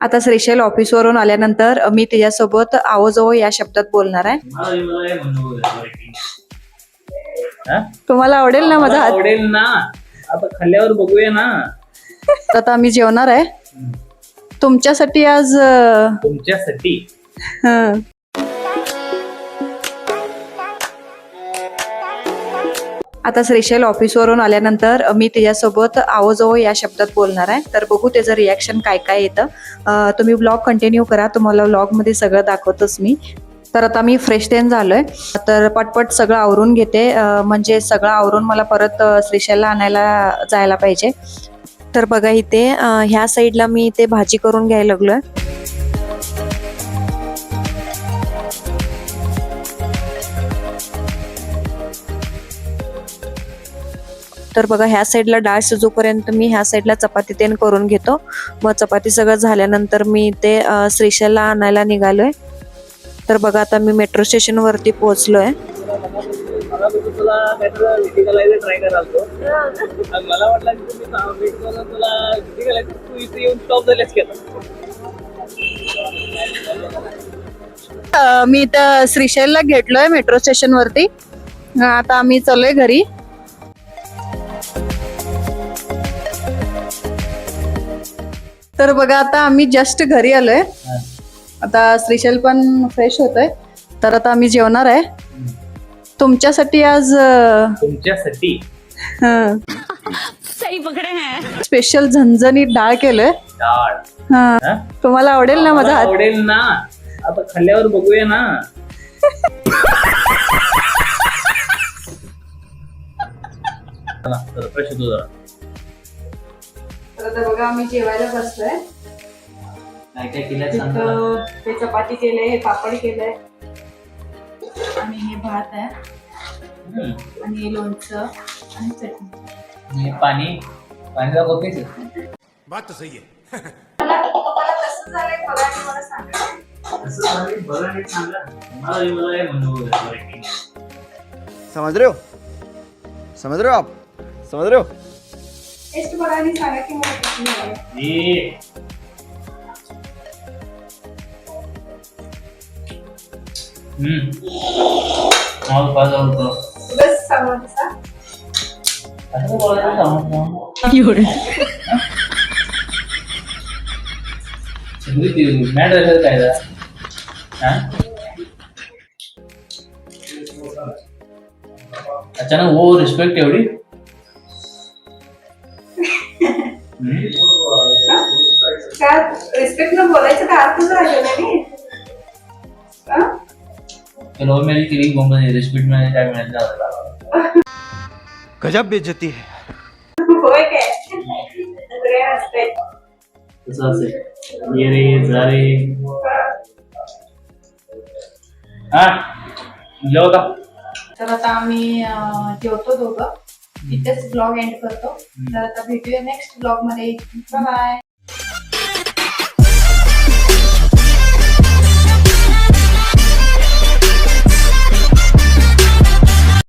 आता श्रीशैल ऑफिसवरून आल्यानंतर मी तिच्यासोबत आवो या शब्दात बोलणार आहे. तुम्हाला आवडेल ना माझा हात? आवडेल ना. आता खाल्ल्यावर बघूया ना. आता आम्ही जेवणार आहे तुमच्यासाठी आज. तुमच्यासाठी आता श्रीशैल ऑफिसवरून आल्यानंतर मी तिच्यासोबत आवो या शब्दात बोलणार आहे. तर बघू त्याचं रिॲक्शन काय काय येतं. तुम्ही ब्लॉग कंटिन्यू करा, तुम्हाला व्लॉगमध्ये सगळं दाखवतोच मी. तर आता मी फ्रेश तेन झालोय, तर पटपट सगळं आवरून घेते, म्हणजे सगळं आवरून मला परत श्रीशैलला आणायला जायला पाहिजे. तर बघा इथे ह्या साईडला मी इथे भाजी करून घ्यायला लागलोय. तर बघा ह्या साईडला डाळ शिजूपर्यंत मी ह्या साईडला चपाती तेन करून घेतो. मग चपाती सगळं झाल्यानंतर मी इथे श्रीशैलला आणायला निघालोय. तर बघा आता मी मेट्रो स्टेशन वरती पोहोचलोय. ट्राय करायचो. मला वाटलं की तुला तू इथे येऊन स्टॉप झालेस की. मी इथं श्रीशैलला घेतलोय मेट्रो स्टेशन वरती. आता आम्ही चाललोय घरी. तर बघा आता आम्ही जस्ट घरी आलोय. आता श्रीशैल पण फ्रेश होतोय. तर आता आम्ही जेवणार आहे तुमच्यासाठी आज. तुमच्यासाठी सही पकडे हैं. स्पेशल झणझणीत डाळ केलोय. डाळ. हा, तुम्हाला आवडेल ना माझा हात? आवडेल ना. आता खाल्ल्यावर बघूया ना. फ्रेश होतो जरा. तर आता बघा आम्ही जेवायला बसलोय. काय काय केलं? ते चपाती केले, हे पापड केलंय आणि हे भात आहे आणि हे लोणचं आणि चटणी. पाणी दाखवतेच. बात तो सही है. तुम्हाला कसं झालंय बघा आणि मला सांगा. समझ रहे हो? समझ रहे हो आप? समझ रहे हो? टेस्ट बघा आणि सांगा की मला कसं झालंय. बस सांगा तसा. अचानक वो रिस्पेक्ट एवढी. काय रिस्पेक्ट न बोलायचं का अर्थ राहिलं नाही. चलो मेरी किलिंग बॉम्ब ने रिस्पेक्ट में काय मिळालं. गजब बेइज्जती है. होय काय असते तसं असेल. ये रे जा रे. हा जेव का. तर आता आम्ही जेवतो दोघं. इथेच ब्लॉग एंड करतो. तर आता भेटूया नेक्स्ट ब्लॉग मध्ये. Bye bye.